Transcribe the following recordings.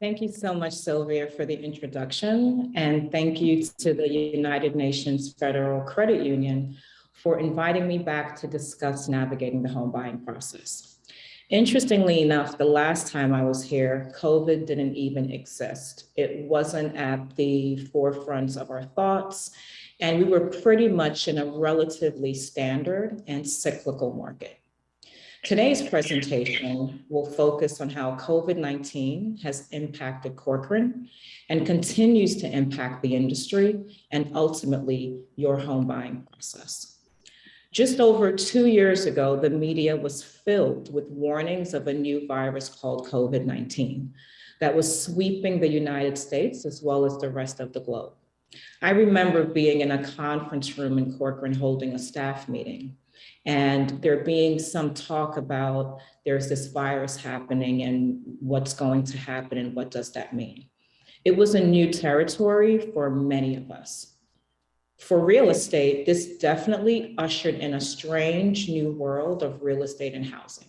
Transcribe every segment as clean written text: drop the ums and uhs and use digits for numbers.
Thank you so much, Sylvia, for the introduction. And thank you to the United Nations Federal Credit Union for inviting me back to discuss navigating the home buying process. Interestingly enough, the last time I was here, COVID didn't even exist. It wasn't at the forefront of our thoughts, and we were pretty much in a relatively standard and cyclical market. Today's presentation will focus on how COVID-19 has impacted CORCORAN and continues to impact the industry and ultimately your home buying process. Just over 2 years ago, the media was filled with warnings of a new virus called COVID-19 that was sweeping the United States as well as the rest of the globe. I remember being in a conference room in CORCORAN holding a staff meeting, and there being some talk about there's this virus happening and what's going to happen and what does that mean. It was a new territory for many of us. For real estate, this definitely ushered in a strange new world of real estate and housing.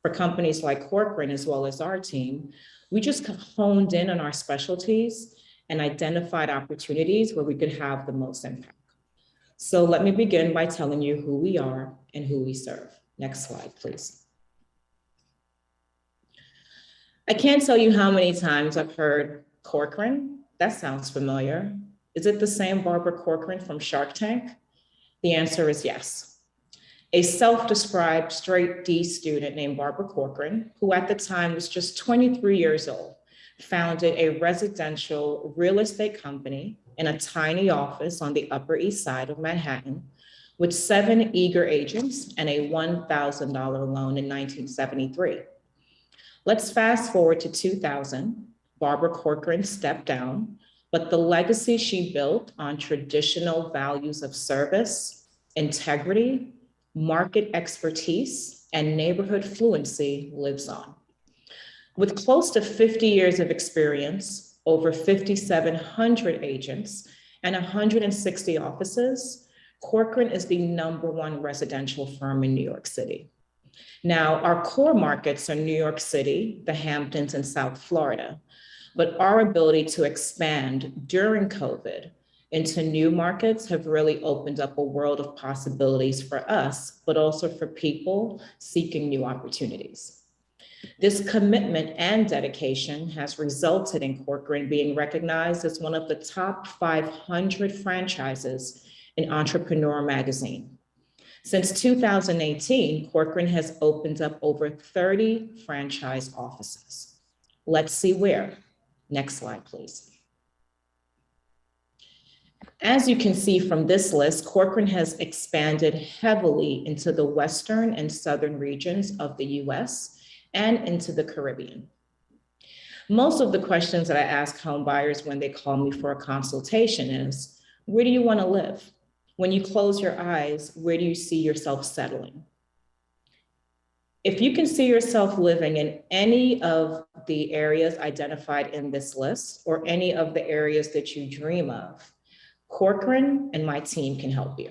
For companies like CORCORAN as well as our team, we just honed in on our specialties and identified opportunities where we could have the most impact. So let me begin by telling you who we are and who we serve. Next slide, please. I can't tell you how many times I've heard CORCORAN. That sounds familiar. Is it the same Barbara Corcoran from Shark Tank? The answer is yes. A self-described straight D student named Barbara Corcoran, who at the time was just 23 years old, founded a residential real estate company in a tiny office on the Upper East Side of Manhattan with 7 eager agents and a $1,000 loan in 1973. Let's fast forward to 2000. Barbara Corcoran stepped down, but the legacy she built on traditional values of service, integrity, market expertise, and neighborhood fluency lives on. With close to 50 years of experience, over 5,700 agents, and 160 offices, CORCORAN is the #1 residential firm in New York City. Now, our core markets are New York City, the Hamptons, and South Florida, but our ability to expand during COVID into new markets have really opened up a world of possibilities for us, but also for people seeking new opportunities. This commitment and dedication has resulted in CORCORAN being recognized as one of the top 500 franchises in Entrepreneur magazine. Since 2018, CORCORAN has opened up over 30 franchise offices. Let's see where. Next slide, please. As you can see from this list, CORCORAN has expanded heavily into the Western and Southern regions of the US and into the Caribbean. Most of the questions that I ask home buyers when they call me for a consultation is, where do you want to live? When you close your eyes, where do you see yourself settling? If you can see yourself living in any of the areas identified in this list or any of the areas that you dream of, CORCORAN and my team can help you.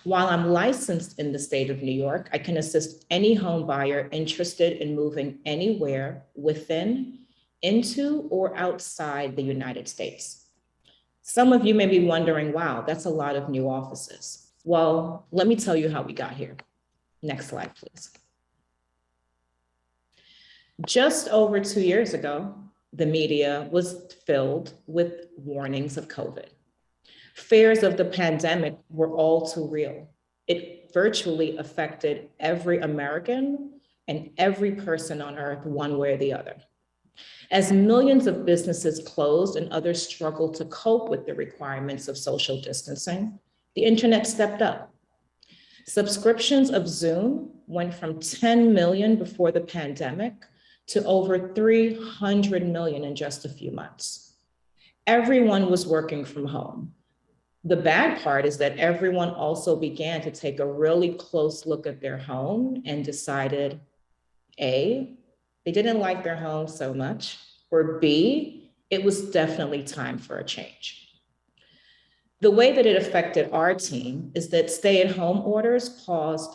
While I'm licensed in the state of New York, I can assist any home buyer interested in moving anywhere within, into, or outside the United States. Some of you may be wondering, wow, that's a lot of new offices. Well, let me tell you how we got here. Next slide, please. Just over 2 years ago, the media was filled with warnings of COVID. Fears of the pandemic were all too real. It virtually affected every American and every person on earth one way or the other. As millions of businesses closed and others struggled to cope with the requirements of social distancing, the internet stepped up. Subscriptions of Zoom went from 10 million before the pandemic to over 300 million in just a few months. Everyone was working from home. The bad part is that everyone also began to take a really close look at their home and decided, A, they didn't like their home so much, or B, it was definitely time for a change. The way that it affected our team is that stay-at-home orders paused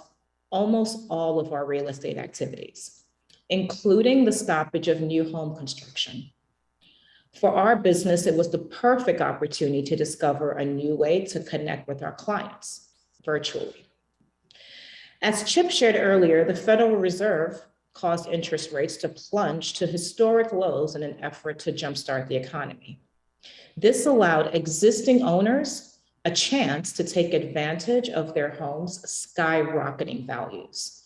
almost all of our real estate activities, including the stoppage of new home construction. For our business, it was the perfect opportunity to discover a new way to connect with our clients virtually. As Chip shared earlier, the Federal Reserve caused interest rates to plunge to historic lows in an effort to jumpstart the economy. This allowed existing owners a chance to take advantage of their homes' skyrocketing values.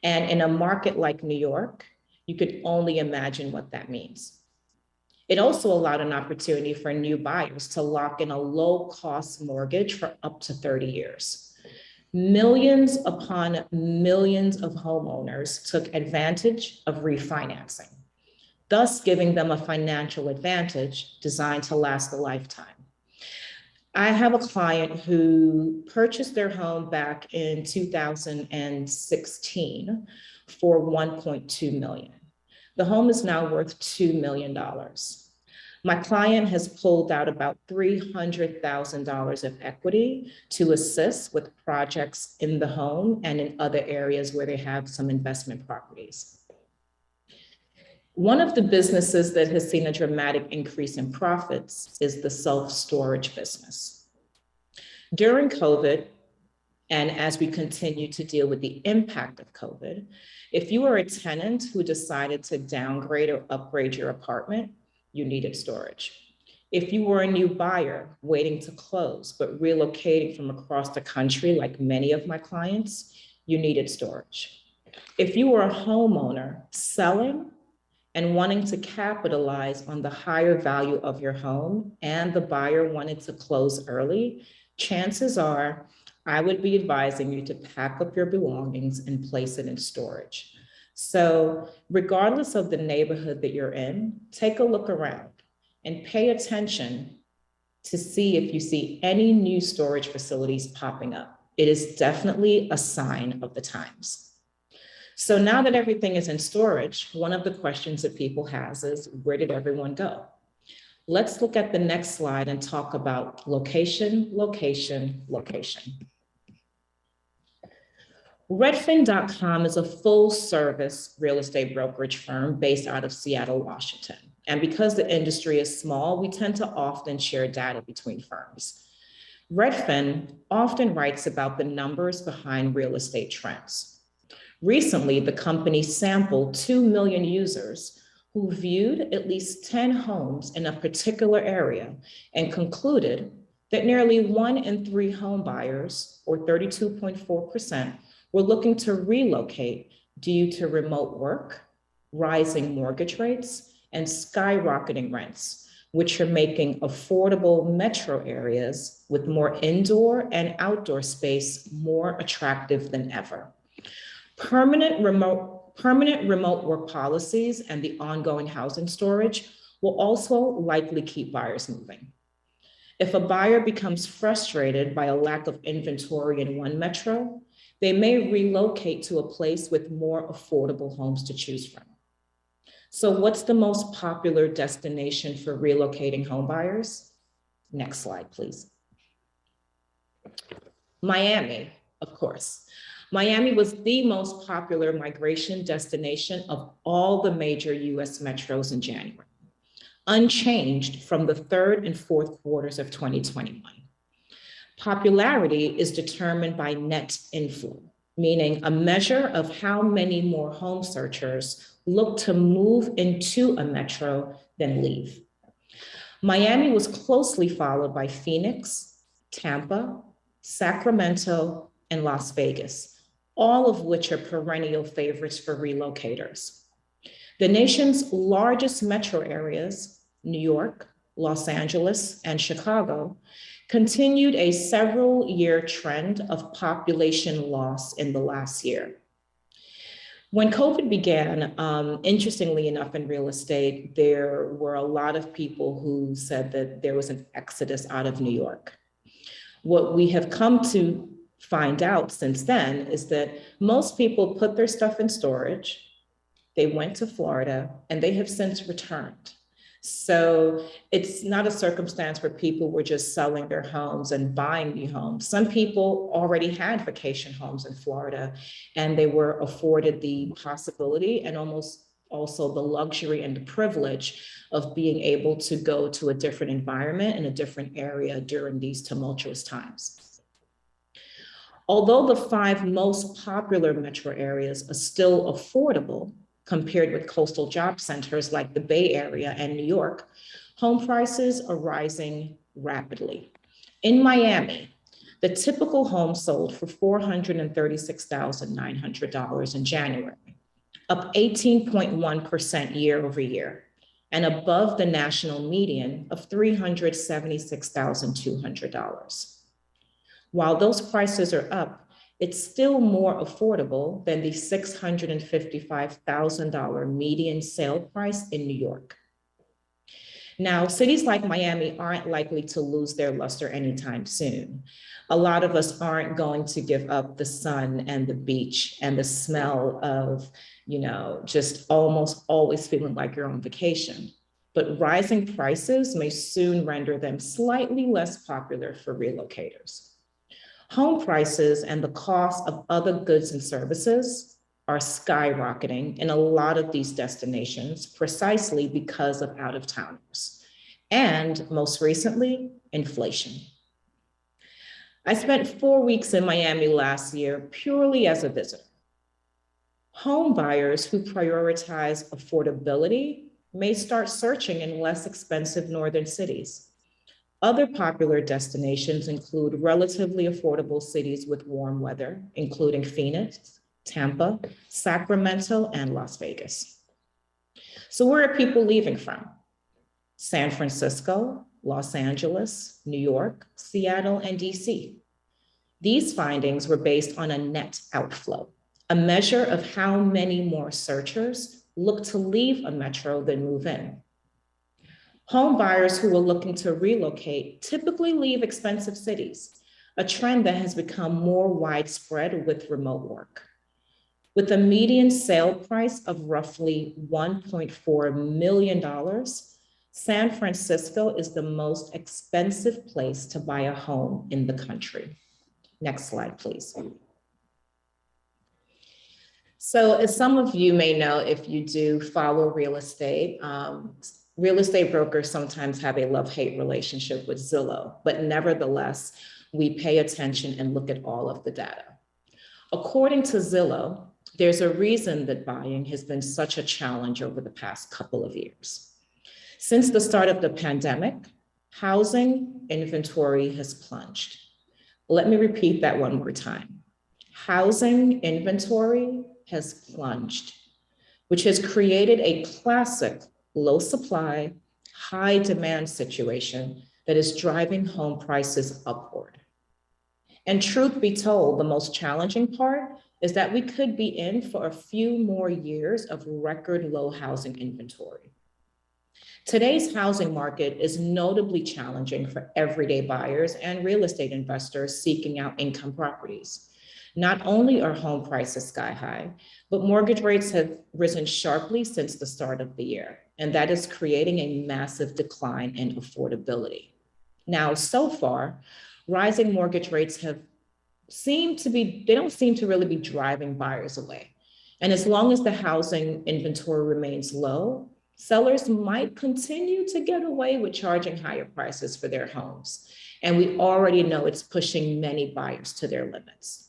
And in a market like New York, you could only imagine what that means. It also allowed an opportunity for new buyers to lock in a low-cost mortgage for up to 30 years. Millions upon millions of homeowners took advantage of refinancing, thus giving them a financial advantage designed to last a lifetime. I have a client who purchased their home back in 2016 for $1.2 million. The home is now worth $2 million. My client has pulled out about $300,000 of equity to assist with projects in the home and in other areas where they have some investment properties. One of the businesses that has seen a dramatic increase in profits is the self-storage business. During COVID, and as we continue to deal with the impact of COVID, if you are a tenant who decided to downgrade or upgrade your apartment, you needed storage. If you were a new buyer waiting to close, but relocating from across the country, like many of my clients, you needed storage. If you were a homeowner selling and wanting to capitalize on the higher value of your home and the buyer wanted to close early, chances are I would be advising you to pack up your belongings and place it in storage. So regardless of the neighborhood that you're in, take a look around and pay attention to see if you see any new storage facilities popping up. It is definitely a sign of the times. So now that everything is in storage, one of the questions that people have is, where did everyone go? Let's look at the next slide and talk about location, location, location. Redfin.com is a full-service real estate brokerage firm based out of Seattle, Washington. And because the industry is small, we tend to often share data between firms. Redfin often writes about the numbers behind real estate trends. Recently, the company sampled 2 million users who viewed at least 10 homes in a particular area and concluded that nearly 1 in 3 home buyers, or 32.4%, were looking to relocate due to remote work, rising mortgage rates, and skyrocketing rents, which are making affordable metro areas with more indoor and outdoor space more attractive than ever. Permanent remote work policies and the ongoing housing storage will also likely keep buyers moving. If a buyer becomes frustrated by a lack of inventory in one metro, they may relocate to a place with more affordable homes to choose from. So what's the most popular destination for relocating home buyers? Next slide, please. Miami, of course. Miami was the most popular migration destination of all the major US metros in January, unchanged from the third and fourth quarters of 2021. Popularity is determined by net inflow, meaning a measure of how many more home searchers look to move into a metro than leave. Miami was closely followed by Phoenix, Tampa, Sacramento, and Las Vegas, all of which are perennial favorites for relocators. The nation's largest metro areas, New York, Los Angeles, and Chicago, continued a several-year trend of population loss in the last year. When COVID began, interestingly enough in real estate, there were a lot of people who said that there was an exodus out of New York. What we have come to find out since then is that most people put their stuff in storage, they went to Florida, and they have since returned. So it's not a circumstance where people were just selling their homes and buying new homes. Some people already had vacation homes in Florida, and they were afforded the possibility and almost also the luxury and the privilege of being able to go to a different environment in a different area during these tumultuous times. Although the 5 most popular metro areas are still affordable compared with coastal job centers like the Bay Area and New York, home prices are rising rapidly. In Miami, the typical home sold for $436,900 in January, up 18.1% year over year, and above the national median of $376,200. While those prices are up, it's still more affordable than the $655,000 median sale price in New York. Now, cities like Miami aren't likely to lose their luster anytime soon. A lot of us aren't going to give up the sun and the beach and the smell of, just almost always feeling like you're on vacation. But rising prices may soon render them slightly less popular for relocators. Home prices and the cost of other goods and services are skyrocketing in a lot of these destinations precisely because of out-of-towners, and most recently, inflation. I spent 4 weeks in Miami last year purely as a visitor. Home buyers who prioritize affordability may start searching in less expensive northern cities. Other popular destinations include relatively affordable cities with warm weather, including Phoenix, Tampa, Sacramento, and Las Vegas. So where are people leaving from? San Francisco, Los Angeles, New York, Seattle, and DC. These findings were based on a net outflow, a measure of how many more searchers look to leave a metro than move in. Home buyers who are looking to relocate typically leave expensive cities, a trend that has become more widespread with remote work. With a median sale price of roughly $1.4 million, San Francisco is the most expensive place to buy a home in the country. Next slide, please. So as some of you may know, if you do follow real estate brokers sometimes have a love-hate relationship with Zillow, but nevertheless, we pay attention and look at all of the data. According to Zillow, there's a reason that buying has been such a challenge over the past couple of years. Since the start of the pandemic, housing inventory has plunged. Let me repeat that one more time. Housing inventory has plunged, which has created a classic low supply, high demand situation that is driving home prices upward. And truth be told, the most challenging part is that we could be in for a few more years of record low housing inventory. Today's housing market is notably challenging for everyday buyers and real estate investors seeking out income properties. Not only are home prices sky high, but mortgage rates have risen sharply since the start of the year, and that is creating a massive decline in affordability. Now, so far, rising mortgage rates they don't seem to really be driving buyers away. And as long as the housing inventory remains low, sellers might continue to get away with charging higher prices for their homes. And we already know it's pushing many buyers to their limits.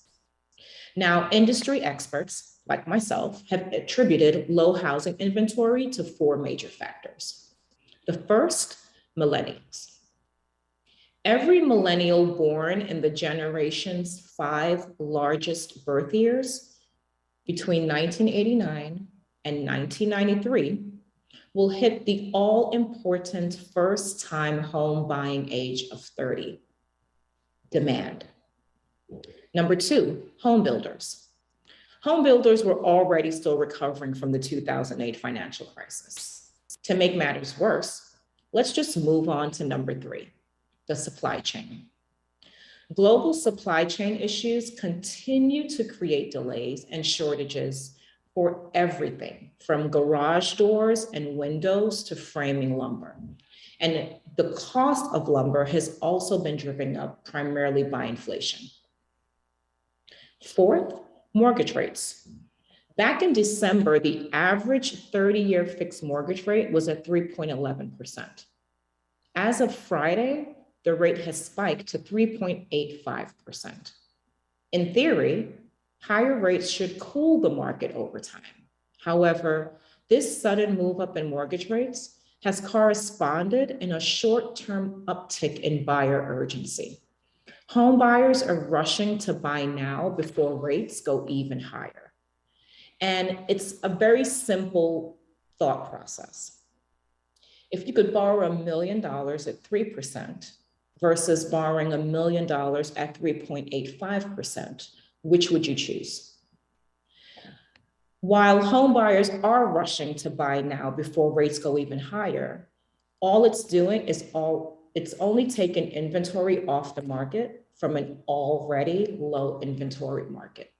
Now, industry experts, like myself, have attributed low housing inventory to 4 major factors. The first, millennials. Every millennial born in the generation's 5 largest birth years, between 1989 and 1993, will hit the all-important first-time home buying age of 30. Demand. Number 2, home builders. Home builders were already still recovering from the 2008 financial crisis. To make matters worse, let's just move on to number 3, the supply chain. Global supply chain issues continue to create delays and shortages for everything from garage doors and windows to framing lumber. And the cost of lumber has also been driven up primarily by inflation. Fourth, mortgage rates. Back in December, the average 30-year fixed mortgage rate was at 3.11%. As of Friday, the rate has spiked to 3.85%. In theory, higher rates should cool the market over time. However, this sudden move up in mortgage rates has corresponded in a short-term uptick in buyer urgency. Home buyers are rushing to buy now before rates go even higher. And it's a very simple thought process. If you could borrow $1 million at 3% versus borrowing $1 million at 3.85%, which would you choose? While home buyers are rushing to buy now before rates go even higher, all it's doing is it's only taking inventory off the market from an already low inventory market.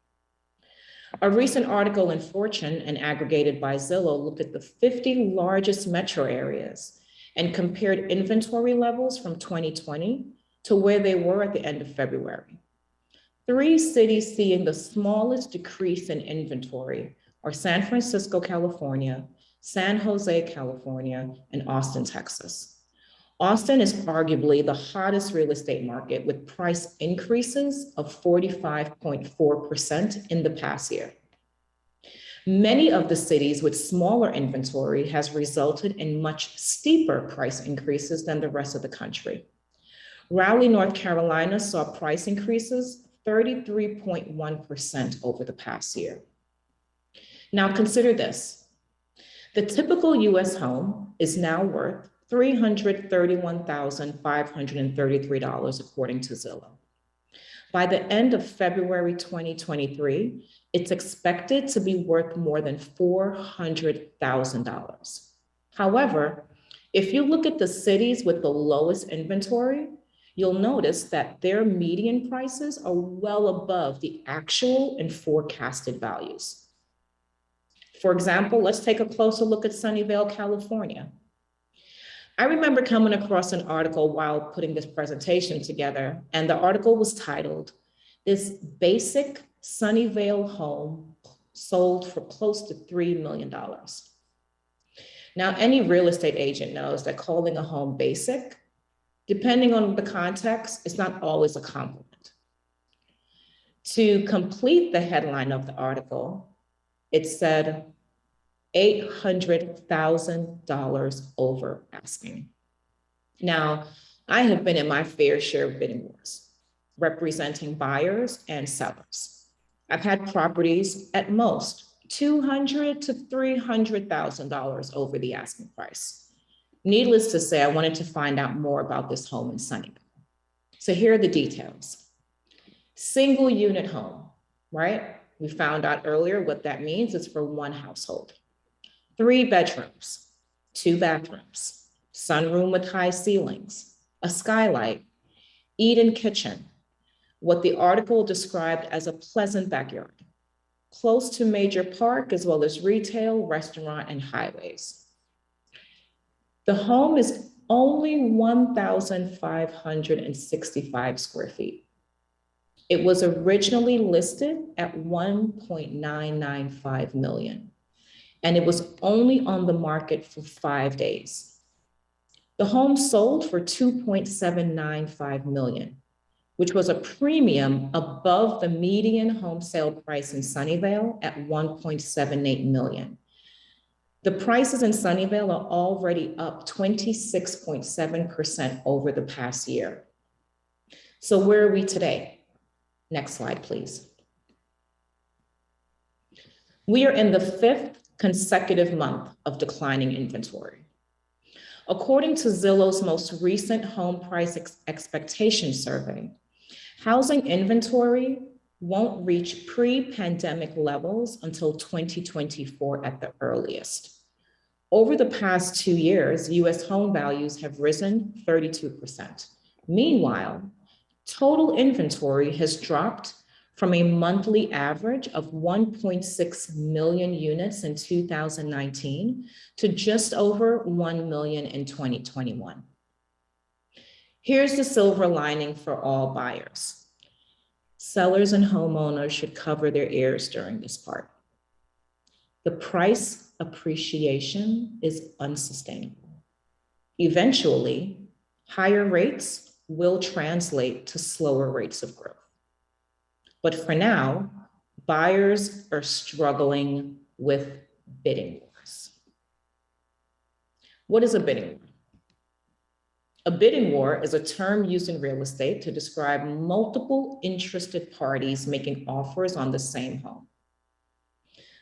A recent article in Fortune and aggregated by Zillow looked at the 50 largest metro areas and compared inventory levels from 2020 to where they were at the end of February. 3 cities seeing the smallest decrease in inventory are San Francisco, California, San Jose, California, and Austin, Texas. Austin is arguably the hottest real estate market with price increases of 45.4% in the past year. Many of the cities with smaller inventory has resulted in much steeper price increases than the rest of the country. Raleigh, North Carolina saw price increases 33.1% over the past year. Now consider this. The typical US home is now worth $331,533 according to Zillow. By the end of February 2023, it's expected to be worth more than $400,000. However, if you look at the cities with the lowest inventory, you'll notice that their median prices are well above the actual and forecasted values. For example, let's take a closer look at Sunnyvale, California. I remember coming across an article while putting this presentation together, and the article was titled, "This Basic Sunnyvale Home Sold for Close to $3 million." Now, any real estate agent knows that calling a home basic, depending on the context, is not always a compliment. To complete the headline of the article, it said, $800,000 over asking. Now, I have been in my fair share of bidding wars, representing buyers and sellers. I've had properties at most $200,000 to $300,000 over the asking price. Needless to say, I wanted to find out more about this home in Sunnyvale. So here are the details. Single unit home, right? We found out earlier what that means. It's for one household. 3 bedrooms, 2 bathrooms, sunroom with high ceilings, a skylight, eat-in kitchen, what the article described as a pleasant backyard, close to major park as well as retail, restaurant, and highways. The home is only 1,565 square feet. It was originally listed at $1.995 million. And it was only on the market for 5 days. The home sold for $2.795 million, which was a premium above the median home sale price in Sunnyvale at $1.78 million. The prices in Sunnyvale are already up 26.7% over the past year. So where are we today? Next slide, please. We are in the 5th consecutive month of declining inventory. According to Zillow's most recent home price expectation survey, housing inventory won't reach pre-pandemic levels until 2024 at the earliest. Over the past 2 years, US home values have risen 32%. Meanwhile, total inventory has dropped from a monthly average of 1.6 million units in 2019 to just over 1 million in 2021. Here's the silver lining for all buyers. Sellers and homeowners should cover their ears during this part. the price appreciation is unsustainable. Eventually, higher rates will translate to slower rates of growth. But for now, buyers are struggling with bidding wars. What is a bidding war? A bidding war is a term used in real estate to describe multiple interested parties making offers on the same home.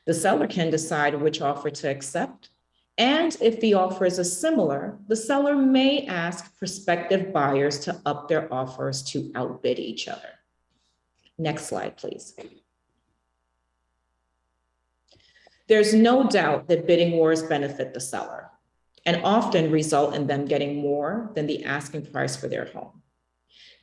The seller can decide which offer to accept, and if the offers are similar, the seller may ask prospective buyers to up their offers to outbid each other. Next slide, please. There's no doubt that bidding wars benefit the seller and often result in them getting more than the asking price for their home.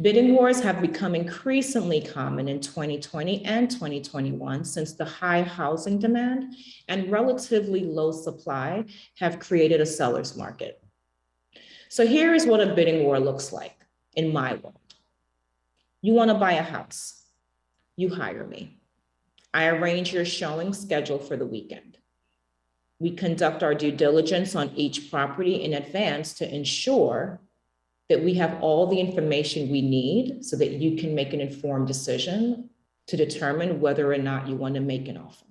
Bidding wars have become increasingly common in 2020 and 2021 since the high housing demand and relatively low supply have created a seller's market. So here is what a bidding war looks like in my world. You want to buy a house. You hire me. I arrange your showing schedule for the weekend. We conduct our due diligence on each property in advance to ensure that we have all the information we need so that you can make an informed decision to determine whether or not you want to make an offer.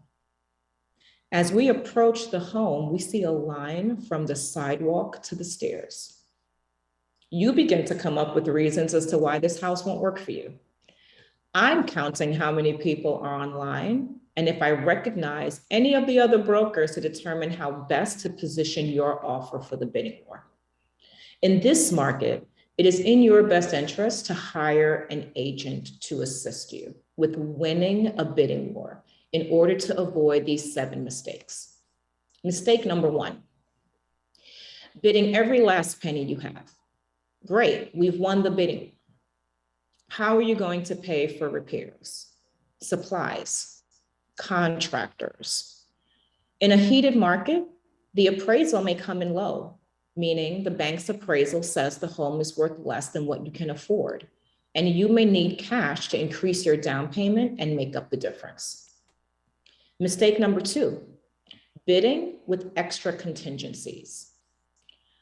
As we approach the home, we see a line from the sidewalk to the stairs. You begin to come up with reasons as to why this house won't work for you. I'm counting how many people are online, and if I recognize any of the other brokers to determine how best to position your offer for the bidding war. In this market, it is in your best interest to hire an agent to assist you with winning a bidding war in order to avoid these 7 mistakes. Mistake number 1, bidding every last penny you have. Great, we've won the bidding. How are you going to pay for repairs, supplies, contractors? In a heated market, the appraisal may come in low, meaning the bank's appraisal says the home is worth less than what you can afford, and you may need cash to increase your down payment and make up the difference. Mistake number 2, bidding with extra contingencies.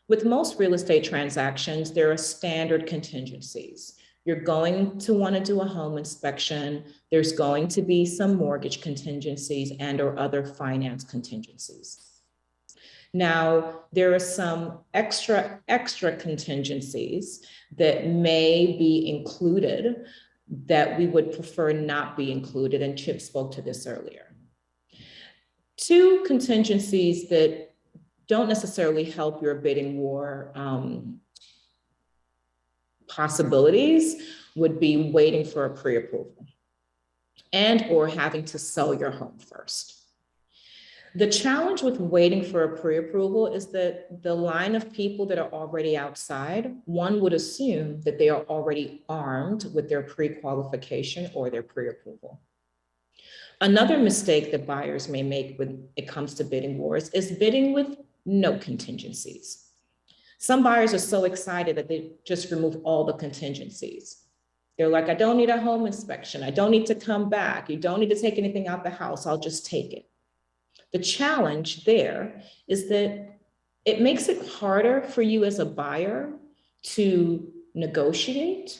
With most real estate transactions, there are standard contingencies. You're going to want to do a home inspection. There's going to be some mortgage contingencies and or other finance contingencies. Now, there are some extra contingencies that may be included that we would prefer not be included, and Chip spoke to this earlier. 2 contingencies that don't necessarily help your bidding war possibilities would be waiting for a pre-approval and or having to sell your home first. The challenge with waiting for a pre-approval is that the line of people that are already outside, one would assume that they are already armed with their pre-qualification or their pre-approval. Another mistake that buyers may make when it comes to bidding wars is bidding with no contingencies. Some buyers are so excited that they just remove all the contingencies. They're like, I don't need a home inspection. I don't need to come back. You don't need to take anything out the house. I'll just take it. The challenge there is that it makes it harder for you as a buyer to negotiate,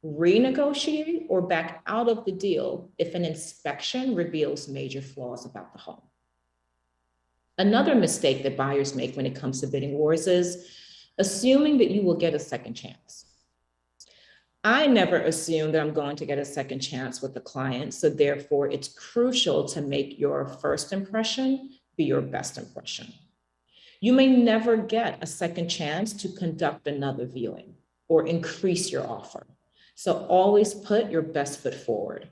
renegotiate, or back out of the deal if an inspection reveals major flaws about the home. Another mistake that buyers make when it comes to bidding wars is assuming that you will get a second chance. I never assume that I'm going to get a second chance with the client, so therefore it's crucial to make your first impression be your best impression. You may never get a second chance to conduct another viewing or increase your offer, so always put your best foot forward.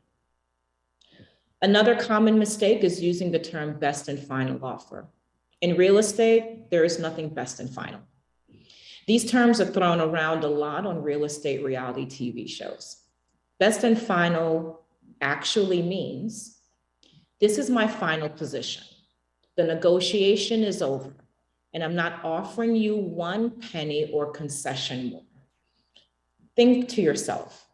Another common mistake is using the term best and final offer. In real estate, there is nothing best and final. These terms are thrown around a lot on real estate reality TV shows. Best and final actually means, this is my final position. The negotiation is over, and I'm not offering you 1 penny or concession more. Think to yourself,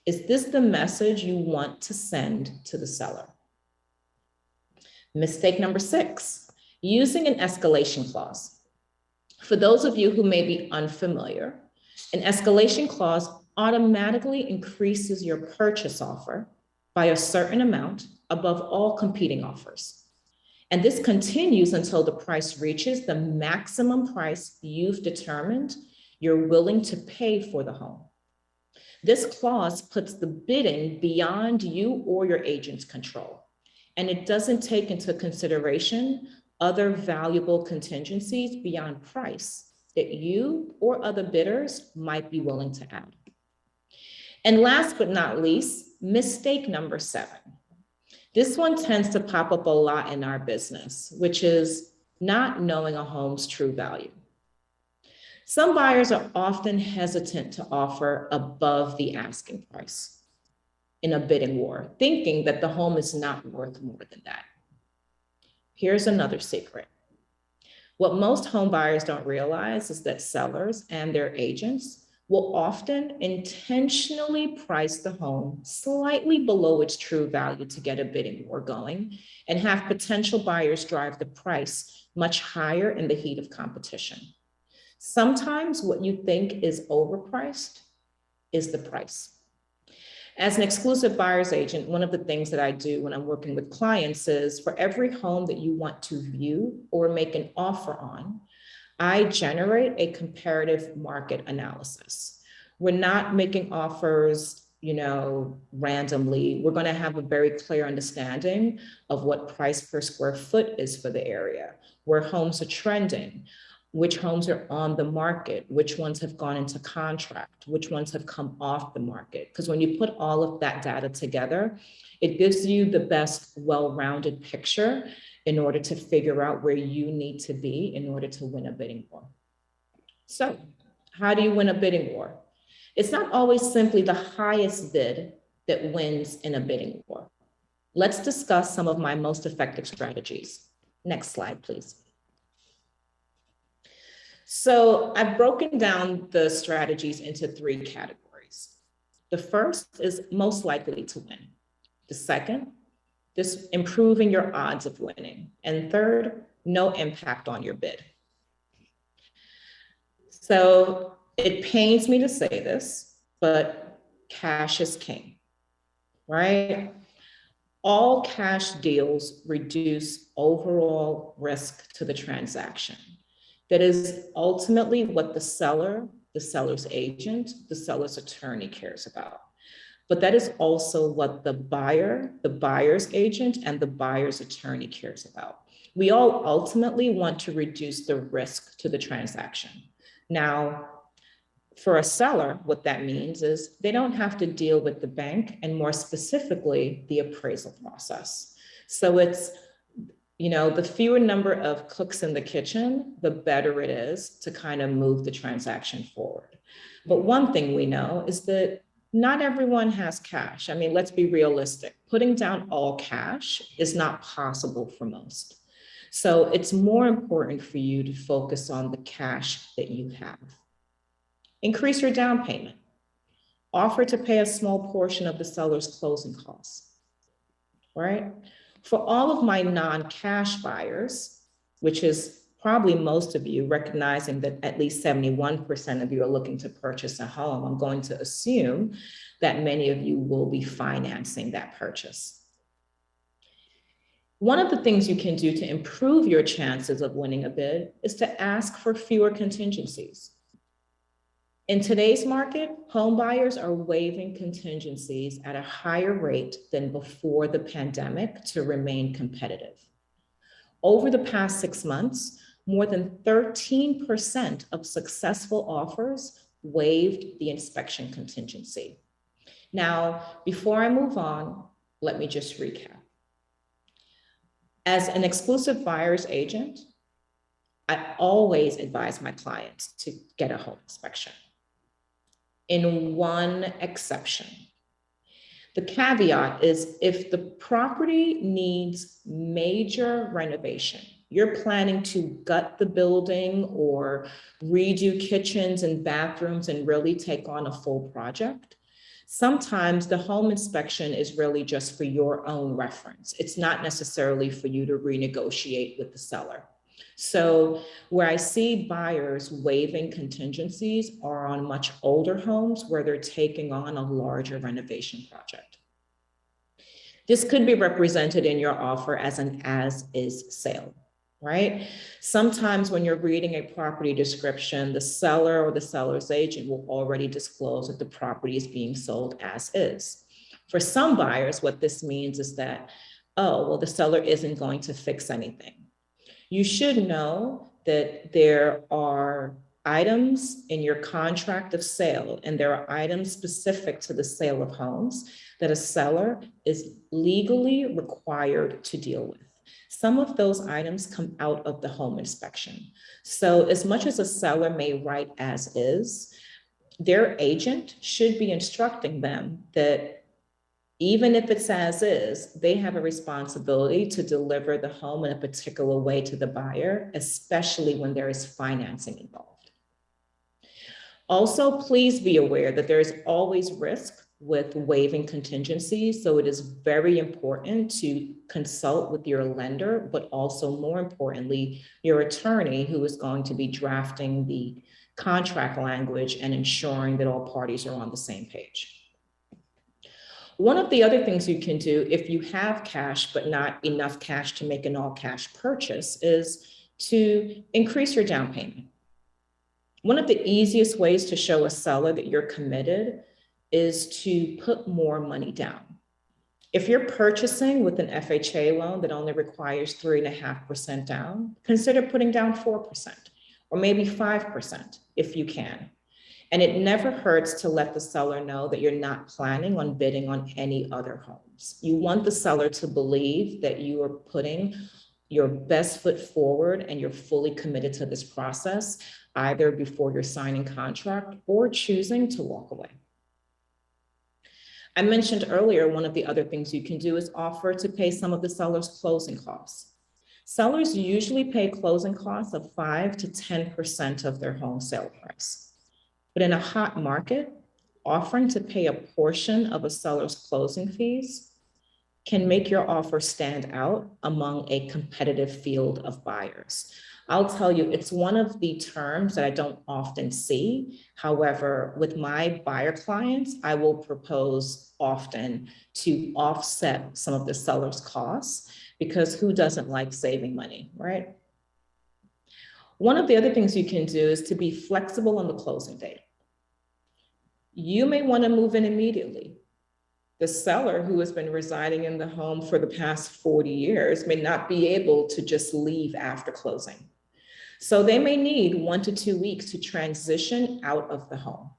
is this the message you want to send to the seller? Mistake number 6, using an escalation clause. For those of you who may be unfamiliar, an escalation clause automatically increases your purchase offer by a certain amount above all competing offers. And this continues until the price reaches the maximum price you've determined you're willing to pay for the home. This clause puts the bidding beyond you or your agent's control, and it doesn't take into consideration other valuable contingencies beyond price that you or other bidders might be willing to add. And last but not least, mistake number 7. This one tends to pop up a lot in our business, which is not knowing a home's true value. Some buyers are often hesitant to offer above the asking price in a bidding war, thinking that the home is not worth more than that. Here's another secret. What most home buyers don't realize is that sellers and their agents will often intentionally price the home slightly below its true value to get a bidding war going and have potential buyers drive the price much higher in the heat of competition. Sometimes what you think is overpriced is the price. As an exclusive buyer's agent, one of the things that I do when I'm working with clients is for every home that you want to view or make an offer on, I generate a comparative market analysis. We're not making offers, randomly. We're going to have a very clear understanding of what price per square foot is for the area, where homes are trending, which homes are on the market, which ones have gone into contract, which ones have come off the market. Because when you put all of that data together, it gives you the best well-rounded picture in order to figure out where you need to be in order to win a bidding war. So how do you win a bidding war? It's not always simply the highest bid that wins in a bidding war. Let's discuss some of my most effective strategies. Next slide, please. So I've broken down the strategies into 3 categories. The first is most likely to win. The second, this improving your odds of winning. And third, no impact on your bid. So it pains me to say this, but cash is king, right? All cash deals reduce overall risk to the transaction. That is ultimately what the seller, the seller's agent, the seller's attorney cares about. But that is also what the buyer, the buyer's agent, and the buyer's attorney cares about. We all ultimately want to reduce the risk to the transaction. Now, for a seller, what that means is they don't have to deal with the bank and more specifically, the appraisal process. So it's, the fewer number of cooks in the kitchen, the better it is to kind of move the transaction forward. But one thing we know is that not everyone has cash. I mean, let's be realistic. Putting down all cash is not possible for most. So it's more important for you to focus on the cash that you have. Increase your down payment. Offer to pay a small portion of the seller's closing costs, right? For all of my non-cash buyers, which is probably most of you, recognizing that at least 71% of you are looking to purchase a home, I'm going to assume that many of you will be financing that purchase. One of the things you can do to improve your chances of winning a bid is to ask for fewer contingencies. In today's market, home buyers are waiving contingencies at a higher rate than before the pandemic to remain competitive. Over the past 6 months, more than 13% of successful offers waived the inspection contingency. Now, before I move on, let me just recap. As an exclusive buyer's agent, I always advise my clients to get a home inspection. In one exception. The caveat is if the property needs major renovation, you're planning to gut the building or redo kitchens and bathrooms and really take on a full project, Sometimes the home inspection is really just for your own reference. It's not necessarily for you to renegotiate with the seller. So where I see buyers waiving contingencies are on much older homes where they're taking on a larger renovation project. This could be represented in your offer as an as-is sale, right? Sometimes when you're reading a property description, the seller or the seller's agent will already disclose that the property is being sold as is. For some buyers, what this means is that, oh, well, the seller isn't going to fix anything. You should know that there are items in your contract of sale, and there are items specific to the sale of homes that a seller is legally required to deal with. Some of those items come out of the home inspection. So as much as a seller may write as is, their agent should be instructing them that even if it's as is, they have a responsibility to deliver the home in a particular way to the buyer, especially when there is financing involved. Also, please be aware that there is always risk with waiving contingencies, so it is very important to consult with your lender, but also more importantly, your attorney who is going to be drafting the contract language and ensuring that all parties are on the same page. One of the other things you can do if you have cash, but not enough cash to make an all cash purchase, is to increase your down payment. One of the easiest ways to show a seller that you're committed is to put more money down. If you're purchasing with an FHA loan that only requires 3.5% down, consider putting down 4% or maybe 5% if you can. And it never hurts to let the seller know that you're not planning on bidding on any other homes. You want the seller to believe that you are putting your best foot forward and you're fully committed to this process, either before you're signing contract or choosing to walk away. I mentioned earlier, one of the other things you can do is offer to pay some of the seller's closing costs. Sellers usually pay closing costs of 5 to 10% of their home sale price. But in a hot market, offering to pay a portion of a seller's closing fees can make your offer stand out among a competitive field of buyers. I'll tell you, it's one of the terms that I don't often see. However, with my buyer clients, I will propose often to offset some of the seller's costs, because who doesn't like saving money, right? One of the other things you can do is to be flexible on the closing date. You may want to move in immediately. The seller who has been residing in the home for the past 40 years may not be able to just leave after closing. So they may need 1 to 2 weeks to transition out of the home.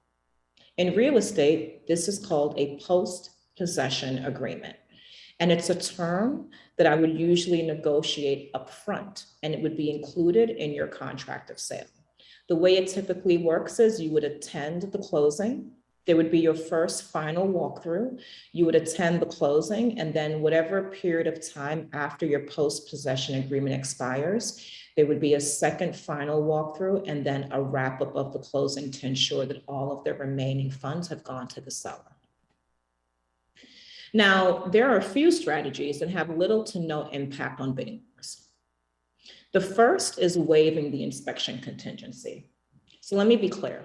In real estate, this is called a post-possession agreement. And it's a term that I would usually negotiate upfront, and it would be included in your contract of sale. The way it typically works is you would attend the closing. There would be your first final walkthrough. You would attend the closing, and then whatever period of time after your post-possession agreement expires, there would be a second final walkthrough and then a wrap-up of the closing to ensure that all of the remaining funds have gone to the seller. Now, there are a few strategies that have little to no impact on bidding wars. The first is waiving the inspection contingency. So let me be clear.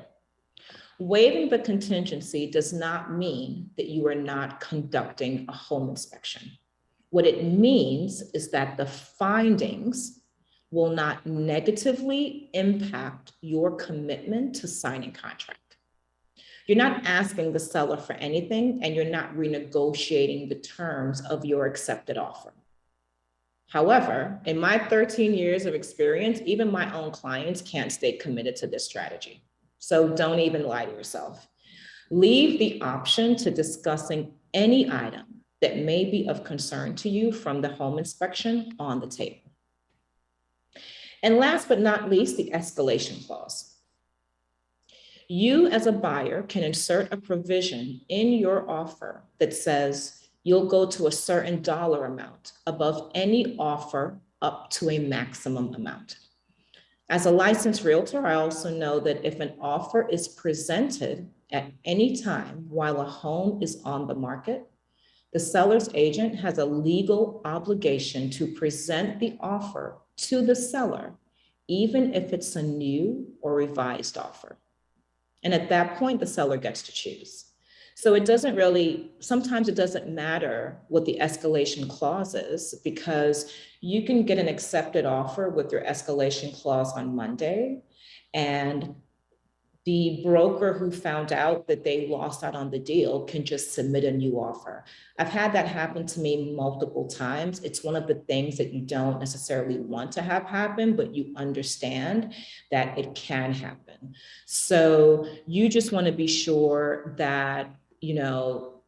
Waiving the contingency does not mean that you are not conducting a home inspection. What it means is that the findings will not negatively impact your commitment to signing contract. You're not asking the seller for anything, and you're not renegotiating the terms of your accepted offer. However, in my 13 years of experience, even my own clients can't stay committed to this strategy. So don't even lie to yourself. Leave the option to discussing any item that may be of concern to you from the home inspection on the table. And last but not least, the escalation clause. You as a buyer can insert a provision in your offer that says you'll go to a certain dollar amount above any offer up to a maximum amount. As a licensed realtor, I also know that if an offer is presented at any time while a home is on the market, the seller's agent has a legal obligation to present the offer to the seller, even if it's a new or revised offer. And at that point, the seller gets to choose. So it doesn't really, sometimes it doesn't matter what the escalation clause is, because you can get an accepted offer with your escalation clause on Monday, and the broker who found out that they lost out on the deal can just submit a new offer. I've had that happen to me multiple times. It's one of the things that you don't necessarily want to have happen, but you understand that it can happen. So you just want to be sure that, you know,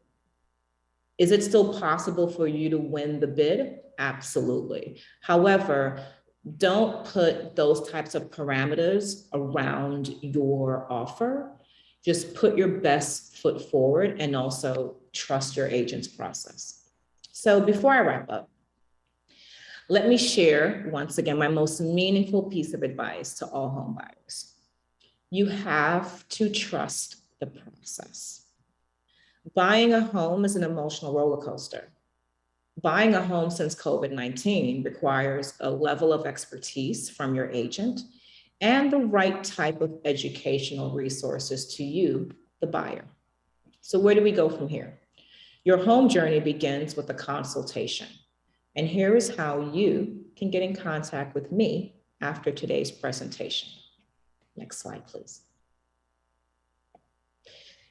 is it still possible for you to win the bid? Absolutely. However, don't put those types of parameters around your offer. Just put your best foot forward and also trust your agent's process. So before I wrap up, let me share once again my most meaningful piece of advice to all home buyers. You have to trust the process. Buying a home is an emotional roller coaster. Buying a home since COVID-19 requires a level of expertise from your agent and the right type of educational resources to you, the buyer. So where do we go from here? Your home journey begins with a consultation. And here is how you can get in contact with me after today's presentation. Next slide, please.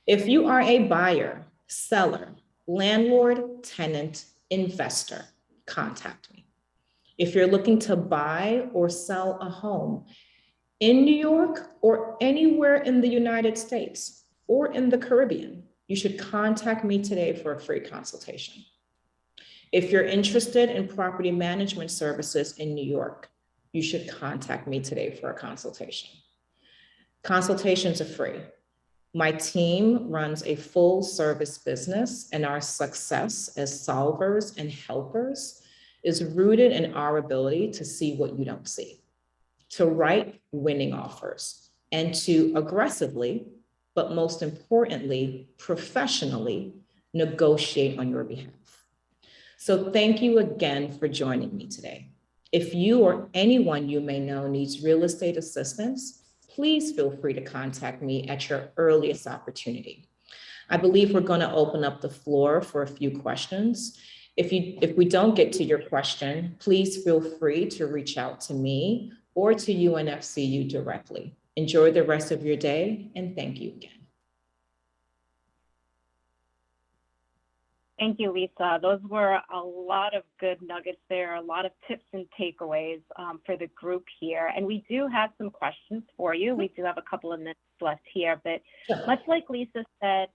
If you are a buyer, seller, landlord, tenant, investor, contact me. If you're looking to buy or sell a home in New York or anywhere in the United States or in the Caribbean, you should contact me today for a free consultation. If you're interested in property management services in New York, you should contact me today for a consultation. Consultations are free. My team runs a full service business, and our success as solvers and helpers is rooted in our ability to see what you don't see, to write winning offers, and to aggressively, but most importantly, professionally negotiate on your behalf. So thank you again for joining me today. If you or anyone you may know needs real estate assistance, please feel free to contact me at your earliest opportunity. I believe we're going to open up the floor for a few questions. If we don't get to your question, please feel free to reach out to me or to UNFCU directly. Enjoy the rest of your day, and thank you again. Thank you, Lisa. Those were a lot of good nuggets there, a lot of tips and takeaways for the group here. And we do have some questions for you. We do have a couple of minutes left here, but much like Lisa said,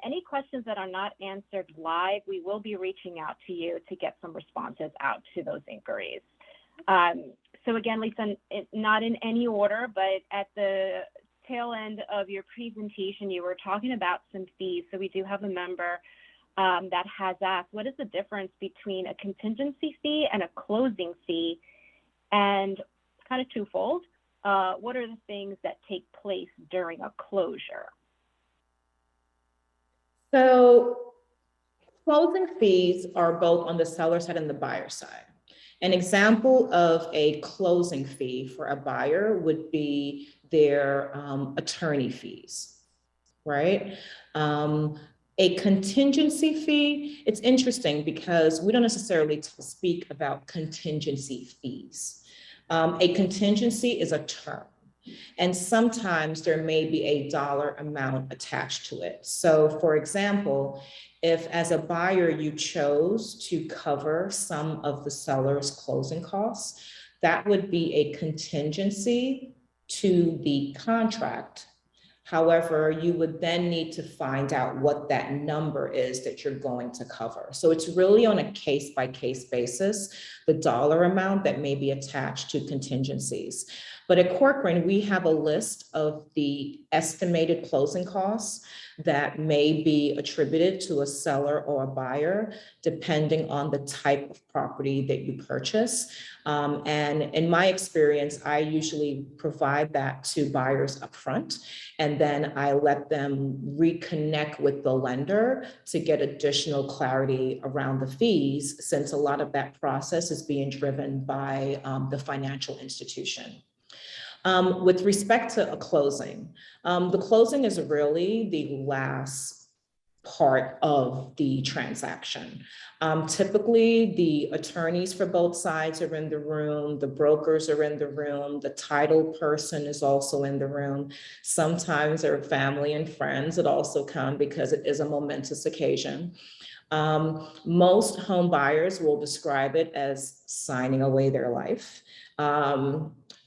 any questions that are not answered live, we will be reaching out to you to get some responses out to those inquiries. So again, Lisa, not in any order, but at the tail end of your presentation, you were talking about some fees. So we do have a member that has asked, what is the difference between a contingency fee and a closing fee? And kind of twofold, what are the things that take place during a closure? So closing fees are both on the seller side and the buyer side. An example of a closing fee for a buyer would be their attorney fees, right? A contingency fee, it's interesting because we don't necessarily speak about contingency fees. A contingency is a term, and sometimes there may be a dollar amount attached to it. So for example, if as a buyer you chose to cover some of the seller's closing costs, that would be a contingency to the contract. However, you would then need to find out what that number is that you're going to cover. So it's really on a case-by-case basis. the dollar amount that may be attached to contingencies. But at Corcoran, we have a list of the estimated closing costs that may be attributed to a seller or a buyer, depending on the type of property that you purchase. And in my experience, I usually provide that to buyers upfront, and then I let them reconnect with the lender to get additional clarity around the fees, since a lot of that process is being driven by the financial institution. With respect to a closing, the closing is really the last part of the transaction. Typically, the attorneys for both sides are in the room, the brokers are in the room, the title person is also in the room. Sometimes there are family and friends that also come because it is a momentous occasion. Most home buyers will describe it as signing away their life.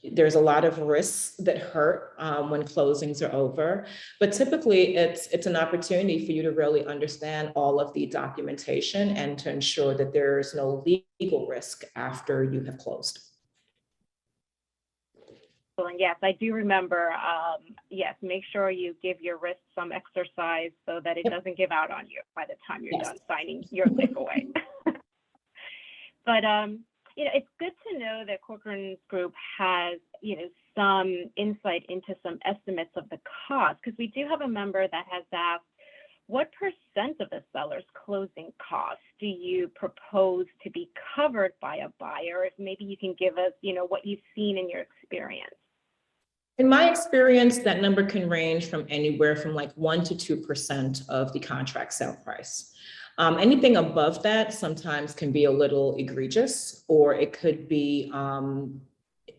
There's a lot of risks that hurt when closings are over, but typically it's an opportunity for you to really understand all of the documentation and to ensure that there's no legal risk after you have closed. And yes, I do remember, yes, make sure you give your wrist some exercise so that it doesn't give out on you by the time you're done signing your life away. But you know, it's good to know that Corcoran's group has, you know, some insight into some estimates of the cost, because we do have a member that has asked, what % of the seller's closing costs do you propose to be covered by a buyer? If maybe you can give us, you know, what you've seen in your experience. In my experience, that number can range from anywhere from like 1 to 2% of the contract sale price. Anything above that sometimes can be a little egregious, or it could be,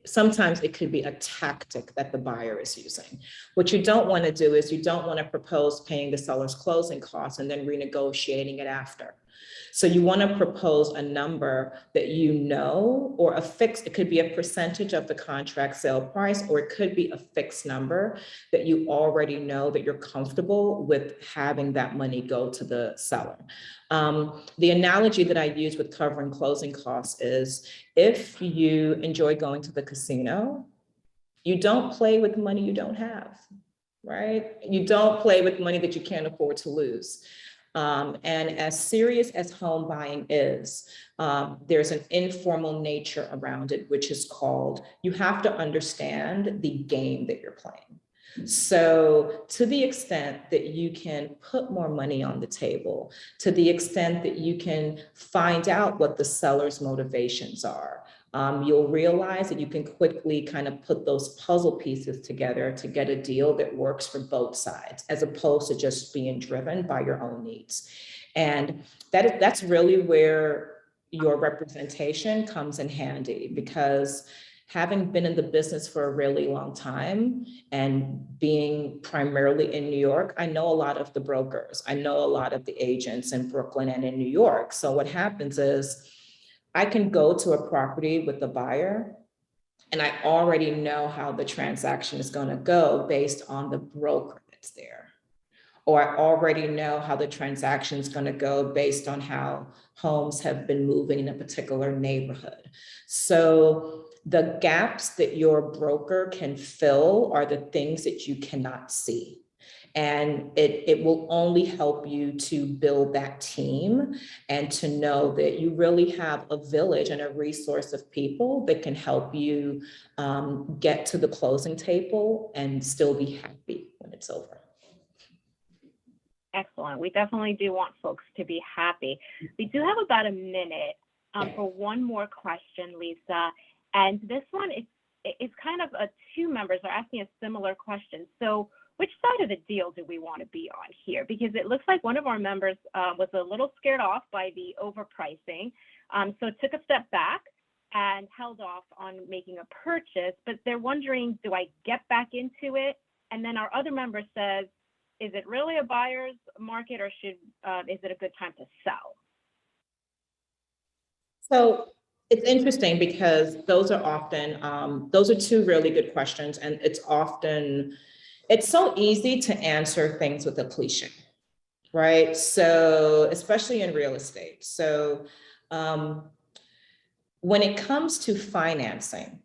sometimes it could be a tactic that the buyer is using. What you don't want to do is you don't want to propose paying the seller's closing costs and then renegotiating it after. So you want to propose a number that you know, or a fixed, it could be a percentage of the contract sale price, or it could be a fixed number that you already know that you're comfortable with having that money go to the seller. The analogy that I use with covering closing costs is, if you enjoy going to the casino, you don't play with money you don't have, right? You don't play with money that you can't afford to lose. And as serious as home buying is, there's an informal nature around it, which is called, you have to understand the game that you're playing. So to the extent that you can put more money on the table, to the extent that you can find out what the seller's motivations are, you'll realize that you can quickly kind of put those puzzle pieces together to get a deal that works for both sides, as opposed to just being driven by your own needs. And that's really where your representation comes in handy, because having been in the business for a really long time and being primarily in New York, I know a lot of the brokers. I know a lot of the agents in Brooklyn and in New York. So what happens is, I can go to a property with the buyer and I already know how the transaction is going to go based on the broker that's there. Or I already know how the transaction is going to go based on how homes have been moving in a particular neighborhood. So the gaps that your broker can fill are the things that you cannot see. And it will only help you to build that team and to know that you really have a village and a resource of people that can help you get to the closing table and still be happy when it's over. Excellent. We definitely do want folks to be happy. We do have about a minute for one more question, Lisa. And this one is kind of two members are asking a similar question. So which side of the deal do we want to be on here? Because it looks like one of our members was a little scared off by the overpricing. So took a step back and held off on making a purchase, but they're wondering, do I get back into it? And then our other member says, is it really a buyer's market, or is it a good time to sell? So it's interesting, because those are often, those are two really good questions. And it's so easy to answer things with a cliche, right? So especially in real estate. So when it comes to financing,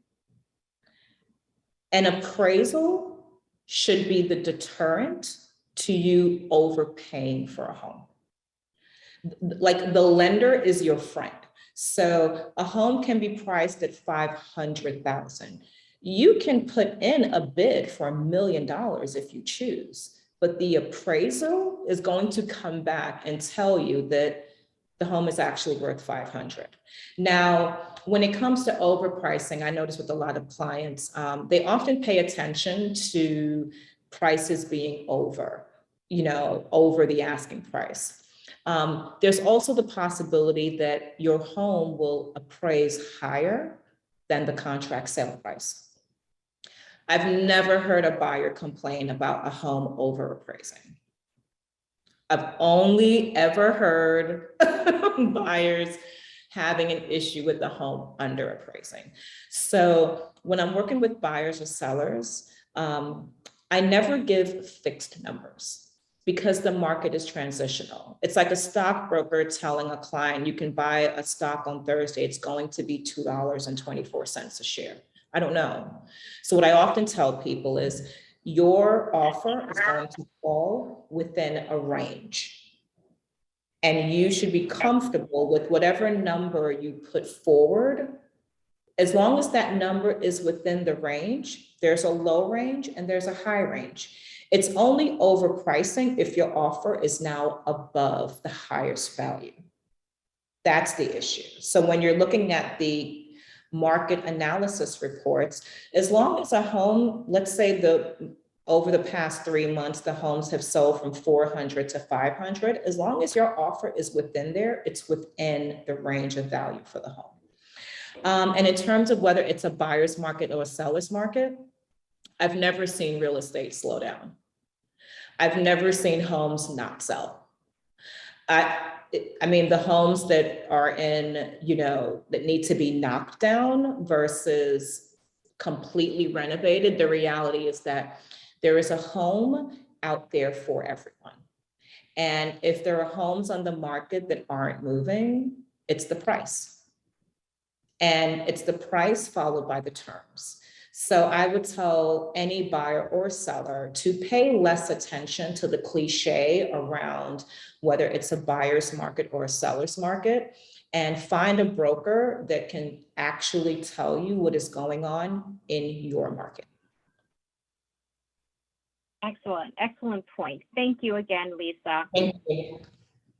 an appraisal should be the deterrent to you overpaying for a home. Like the lender is your friend. So a home can be priced at $500,000. You can put in a bid for $1 million if you choose, but the appraisal is going to come back and tell you that the home is actually worth 500. Now, when it comes to overpricing, I notice with a lot of clients, they often pay attention to prices being over the asking price. There's also the possibility that your home will appraise higher than the contract sale price. I've never heard a buyer complain about a home over appraising. I've only ever heard buyers having an issue with the home under appraising. So when I'm working with buyers or sellers, I never give fixed numbers because the market is transitional. It's like a stockbroker telling a client, you can buy a stock on Thursday, it's going to be $2.24 a share. I don't know. So what I often tell people is your offer is going to fall within a range. And you should be comfortable with whatever number you put forward. As long as that number is within the range, there's a low range and there's a high range. It's only overpricing if your offer is now above the highest value. That's the issue. So when you're looking at the market analysis reports, as long as a home, let's say over the past 3 months, the homes have sold from 400 to 500, as long as your offer is within there, it's within the range of value for the home. And in terms of whether it's a buyer's market or a seller's market, I've never seen real estate slow down. I've never seen homes not sell. I mean, the homes that are in, that need to be knocked down versus completely renovated, the reality is that there is a home out there for everyone. And if there are homes on the market that aren't moving, it's the price. And it's the price followed by the terms. So I would tell any buyer or seller to pay less attention to the cliche around whether it's a buyer's market or a seller's market, and find a broker that can actually tell you what is going on in your market. Excellent, excellent point. Thank you again, Lisa. Thank you.